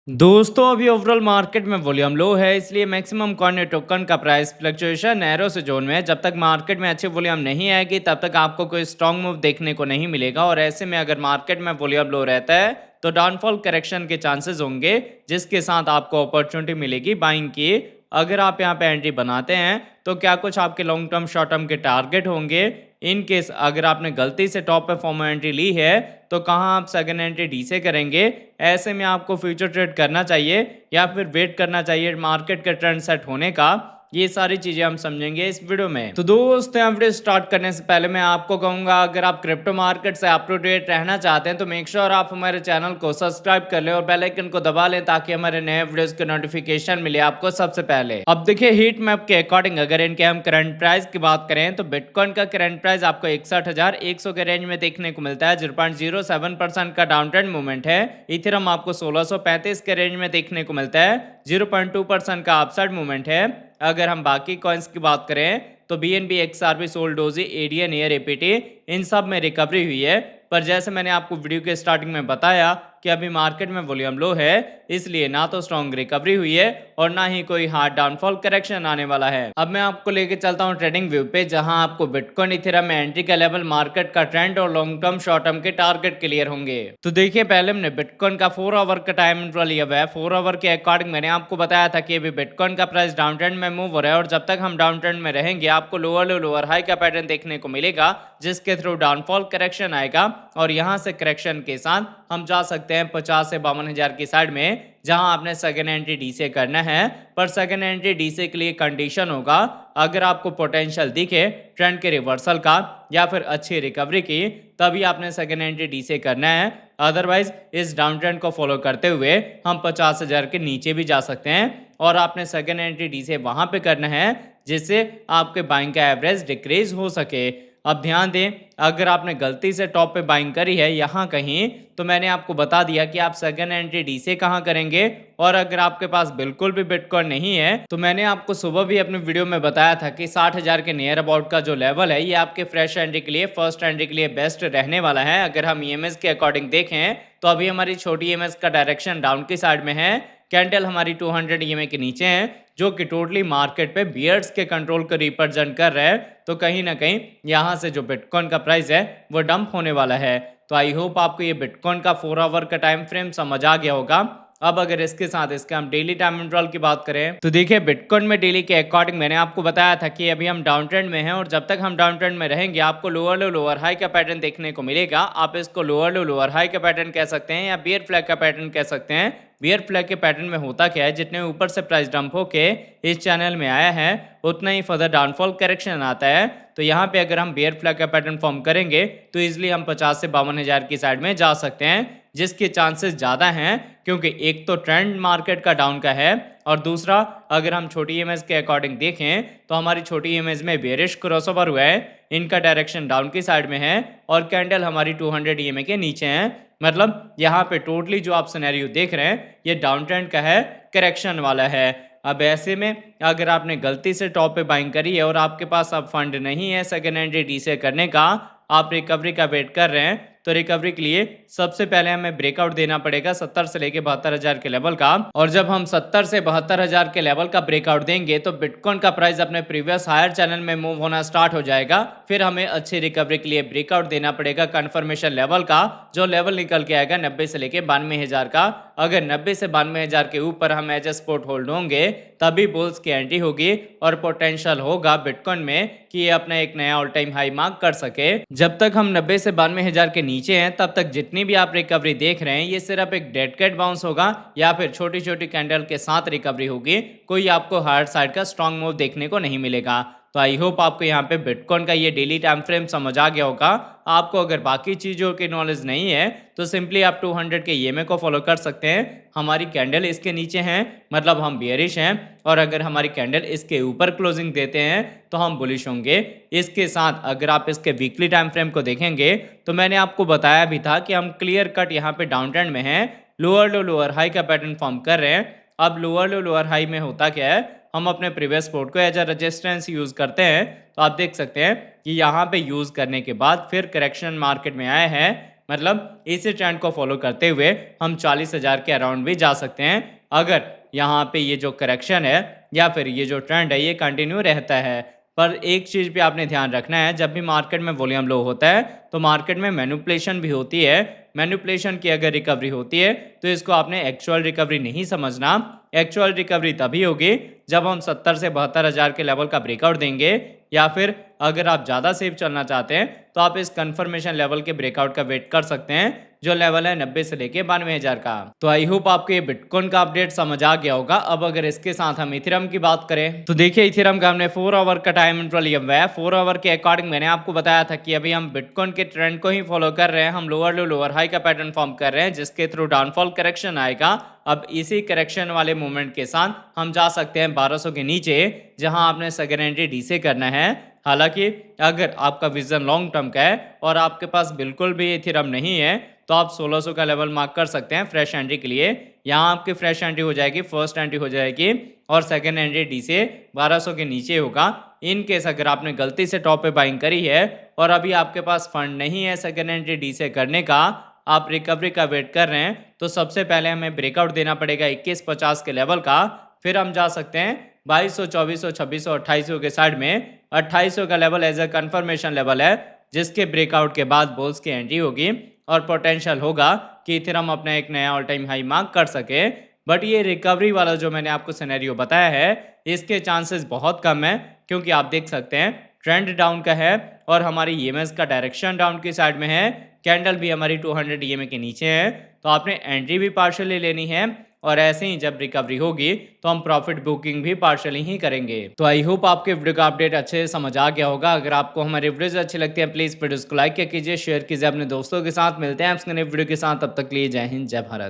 दोस्तों अभी overall market में वॉल्यूम लो है, इसलिए मैक्सिमम कॉइन टोकन का प्राइस फ्लक्चुएशन नैरो से जोन में है। जब तक मार्केट में अच्छी वॉल्यूम नहीं आएगी तब तक आपको कोई स्ट्रांग मूव देखने को नहीं मिलेगा। और ऐसे में अगर मार्केट में वॉल्यूम लो रहता है तो डाउनफॉल करेक्शन के चांसेस होंगे, जिसके साथ आपको अपॉर्चुनिटी मिलेगी बाइंग की। अगर आप यहाँ पे एंट्री बनाते हैं तो क्या कुछ आपके लॉन्ग टर्म शॉर्ट टर्म के टारगेट होंगे। इन केस अगर आपने गलती से टॉप पे फॉर्म एंट्री ली है तो कहाँ आप सेकंड एंट्री डी से करेंगे। ऐसे में आपको फ्यूचर ट्रेड करना चाहिए या फिर वेट करना चाहिए मार्केट के ट्रेंड सेट होने का। ये सारी चीजें हम समझेंगे इस वीडियो में। तो दोस्तों यहाँ वीडियो स्टार्ट करने से पहले मैं आपको कहूंगा, अगर आप क्रिप्टो मार्केट से अप टू डेट रहना चाहते हैं तो मेक श्योर आप हमारे चैनल को सब्सक्राइब कर लें और बेल आइकन को दबा लें ताकि हमारे नए वीडियोस के नोटिफिकेशन मिले आपको सबसे पहले। अब देखिए हीट मैप के अकॉर्डिंग अगर इनके हम करंट प्राइस की बात करें तो बिटकॉइन का करंट प्राइस आपको 61,100 के रेंज में देखने को मिलता है। 0.07% का डाउन ट्रेंड मूवमेंट है। इथेरियम आपको 1635 के रेंज में देखने को मिलता है। 0.2% का अपसाइड मूवमेंट है। अगर हम बाकी कॉइन्स की बात करें तो BNB, XRP, सोल्डोजी, एडीएन, एयर, एपीटी इन सब में रिकवरी हुई है। पर जैसे मैंने आपको वीडियो के स्टार्टिंग में बताया कि अभी मार्केट में वॉल्यूम लो है, इसलिए ना तो स्ट्रॉन्ग रिकवरी हुई है और ना ही कोई हार्ड डाउनफॉल करेक्शन आने वाला है। अब मैं आपको लेके चलता हूं ट्रेडिंग व्यू पे, जहां आपको बिटकॉइन, इथेरियम में एंट्री का लेवल, मार्केट का ट्रेंड और लॉन्ग टर्म शॉर्ट टर्म के टारगेट क्लियर होंगे। तो देखिए पहले हमने बिटकॉइन का 4 आवर का टाइम इंटरवल लिया हुआ है। 4 आवर के अकॉर्डिंग मैंने आपको बताया था कि अभी बिटकॉइन का प्राइस डाउन ट्रेंड में मूव हो रहा है और जब तक हम डाउन ट्रेंड में रहेंगे आपको लोअर लो लोअर हाई का पैटर्न देखने को मिलेगा, जिसके थ्रू डाउनफॉल करेक्शन आएगा। और यहां से करेक्शन के साथ हम जा सकते हैं 50 से 52,000 की साइड में, जहां आपने सेकंड एंट्री डी से करना है। पर सेकंड एंट्री डी से के लिए कंडीशन होगा, अगर आपको पोटेंशियल दिखे ट्रेंड के रिवर्सल का या फिर अच्छी रिकवरी की, तभी आपने सेकंड एंट्री डी से करना है। अदरवाइज इस डाउन ट्रेंड को फॉलो करते हुए हम 50,000 के नीचे भी जा सकते हैं और आपने सेकंड एंट्री डी से वहां पे करना है, जिससे आपके बाइंग का एवरेज डिक्रीज हो सके। अब ध्यान दें, अगर आपने गलती से टॉप पे बाइंग करी है यहाँ कहीं, तो मैंने आपको बता दिया कि आप सेकंड एंट्री डी से कहाँ करेंगे। और अगर आपके पास बिल्कुल भी बिटकॉइन नहीं है तो मैंने आपको सुबह भी अपने वीडियो में बताया था कि 60,000 के नियर अबाउट का जो लेवल है, ये आपके फ्रेश एंट्री के लिए, फर्स्ट एंट्री के लिए बेस्ट रहने वाला है। अगर हम ईएमएस के अकॉर्डिंग देखें तो अभी हमारी छोटी ईएमएस का डायरेक्शन डाउन की साइड में है। कैंडल हमारी 200 ईएमए के नीचे है, जो कि टोटली मार्केट पे बियर्स के कंट्रोल को रिप्रेजेंट कर रहा है। तो कहीं ना कहीं यहाँ से जो बिटकॉइन का प्राइस है वो डंप होने वाला है। तो आई होप आपको ये बिटकॉइन का 4 आवर का टाइम फ्रेम समझ आ गया होगा। अब अगर इसके साथ इसके हम डेली टाइम इंटरवल की बात करें तो देखिए बिटकॉइन में डेली के अकॉर्डिंग मैंने आपको बताया था कि अभी हम डाउन ट्रेंड में हैं और जब तक हम डाउन ट्रेंड में रहेंगे आपको लोअर लो लोअर हाई का पैटर्न देखने को मिलेगा। आप इसको लोअर लो लोअर हाई का पैटर्न कह सकते हैं या बियर फ्लैग का पैटर्न कह सकते हैं। बियर फ्लैग के पैटर्न में होता क्या है, जितने ऊपर से प्राइस डंप होके इस चैनल में आया है उतना ही फर्दर डाउनफॉल करेक्शन आता है। तो यहाँ पे अगर हम बियर फ्लैग का पैटर्न फॉर्म करेंगे तो इजिली हम 50 से 52,000 की साइड में जा सकते हैं, जिसके चांसेस ज़्यादा हैं क्योंकि एक तो ट्रेंड मार्केट का डाउन का है और दूसरा अगर हम छोटी इमेज के अकॉर्डिंग देखें तो हमारी छोटी इमेज में बेरिश क्रॉसओवर हुआ है, इनका डायरेक्शन डाउन की साइड में है और कैंडल हमारी 200 ईएमए के नीचे है। मतलब यहाँ पे टोटली जो आप सिनेरियो देख रहे हैं ये डाउन ट्रेंड का है, करेक्शन वाला है। अब ऐसे में अगर आपने गलती से टॉप पे बाइंग करी है और आपके पास अब फंड नहीं है सेकेंड एंट्री डी से करने का, आप रिकवरी का वेट कर रहे हैं, तो रिकवरी के लिए सबसे पहले हमें ब्रेकआउट देना पड़ेगा 70 से लेके 72,000 के लेवल का। और जब हम 70 से 72,000 के लेवल का ब्रेकआउट देंगे तो बिटकॉइन का प्राइस अपने प्रीवियस हायर चैनल में मूव होना स्टार्ट हो जाएगा। फिर हमें अच्छी रिकवरी के लिए ब्रेकआउट देना पड़ेगा कंफर्मेशन लेवल का, जो लेवल निकल के आएगा 90 से लेके 92,000 का। अगर 90 से 92,000 के ऊपर हम एज ए स्पोर्ट होल्ड होंगे तभी बुल्स की एंट्री होगी और पोटेंशियल होगा बिटकॉइन में कि ये अपना एक नया ऑल टाइम हाई मार्क कर सके। जब तक हम 90 से 92,000 के नीचे हैं तब तक जितनी भी आप रिकवरी देख रहे हैं ये सिर्फ एक डेड कैट बाउंस होगा या फिर छोटी छोटी कैंडल के साथ रिकवरी होगी। कोई आपको हार्ड साइड का स्ट्रॉन्ग मूव देखने को नहीं मिलेगा। तो आई होप आपको यहाँ पे बिटकॉइन का ये डेली टाइम फ्रेम समझ आ गया होगा। आपको अगर बाकी चीज़ों की नॉलेज नहीं है तो सिंपली आप 200 के ईएमए को फॉलो कर सकते हैं। हमारी कैंडल इसके नीचे हैं, मतलब हम बियरिश हैं, और अगर हमारी कैंडल इसके ऊपर क्लोजिंग देते हैं तो हम बुलिश होंगे। इसके साथ अगर आप इसके वीकली टाइम फ्रेम को देखेंगे तो मैंने आपको बताया भी था कि हम क्लियर कट यहाँ पे डाउन ट्रेंड में हैं, लोअर लो लोअर हाई का पैटर्न फॉर्म कर रहे हैं। अब लोअर लो लोअर हाई में होता क्या है, हम अपने प्रीवियस सपोर्ट को एज अ रेजिस्टेंस यूज करते हैं। तो आप देख सकते हैं कि यहाँ पे यूज करने के बाद फिर करेक्शन मार्केट में आया है, मतलब इसी ट्रेंड को फॉलो करते हुए हम 40,000 के अराउंड भी जा सकते हैं अगर यहाँ पे ये जो करेक्शन है या फिर ये जो ट्रेंड है ये कंटिन्यू रहता है। पर एक चीज़ भी आपने ध्यान रखना है, जब भी मार्केट में वॉल्यूम लो होता है तो मार्केट में मैनिपुलेशन भी होती है। मैनिपुलेशन की अगर रिकवरी होती है तो इसको आपने एक्चुअल रिकवरी नहीं समझना। एक्चुअल रिकवरी तभी होगी जब हम 70 से 72,000 के लेवल का ब्रेकआउट देंगे, या फिर अगर आप ज़्यादा सेफ चलना चाहते हैं तो आप इस कंफर्मेशन लेवल के ब्रेकआउट का वेट कर सकते हैं जो लेवल है 90 से लेके 92,000 का। तो आई होप आपको ये बिटकॉइन का अपडेट समझ आ गया होगा। अब अगर इसके साथ हम इथेरियम की बात करें तो देखिए इथेरियम का हमने 4 आवर का टाइम इंटरवल लिया हुआ है। 4 आवर के अकॉर्डिंग मैंने आपको बताया था कि अभी हम बिटकॉइन के ट्रेंड को ही फॉलो कर रहे हैं। हम लोअर लो लोअर हाई का पैटर्न फॉर्म कर रहे हैं जिसके थ्रू डाउनफॉल करेक्शन आएगा। अब इसी करेक्शन वाले मूवमेंट के साथ हम जा सकते हैं 1200 के नीचे, जहां आपने सेकेंड एंट्री डी से करना है। हालांकि अगर आपका विजन लॉन्ग टर्म का है और आपके पास बिल्कुल भी इथेरियम नहीं है तो आप 1600 का लेवल मार्क कर सकते हैं फ्रेश एंट्री के लिए। यहाँ आपकी फ्रेश एंट्री हो जाएगी, फर्स्ट एंट्री हो जाएगी और सेकेंड एंट्री डी से 1200 के नीचे होगा। इन केस अगर आपने गलती से टॉप पे बाइंग करी है और अभी आपके पास फंड नहीं है सेकेंड एंट्री डी से करने का, आप रिकवरी का वेट कर रहे हैं, तो सबसे पहले हमें ब्रेकआउट देना पड़ेगा 2150 के लेवल का। फिर हम जा सकते हैं 2200, 2400, 2600, 2800 के साइड में। 2800 का level as a confirmation level है जिसके ब्रेकआउट के बाद बुल्स की एंट्री होगी और पोटेंशियल होगा कि इथेरियम अपना एक नया ऑल टाइम हाई मार्क कर सके। बट ये रिकवरी वाला जो मैंने आपको सिनेरियो बताया है इसके चांसेस बहुत कम है, क्योंकि आप देख सकते हैं ट्रेंड डाउन का है और हमारी ईएमएस का डायरेक्शन डाउन की साइड में है। कैंडल भी हमारी 200 ईएमए के नीचे है, तो आपने एंट्री भी पार्शियली लेनी है और ऐसे ही जब रिकवरी होगी तो हम प्रॉफिट बुकिंग भी पार्शियली ही करेंगे। तो आई होप आपके वीडियो का अपडेट अच्छे से समझ आ गया होगा। अगर आपको हमारे वीडियोस अच्छे लगते हैं प्लीज वीडियोस को लाइक कीजिए, शेयर कीजिए अपने दोस्तों के साथ। मिलते हैं आपसे नए वीडियो के साथ, तब तक के लिए जय हिंद जय भारत।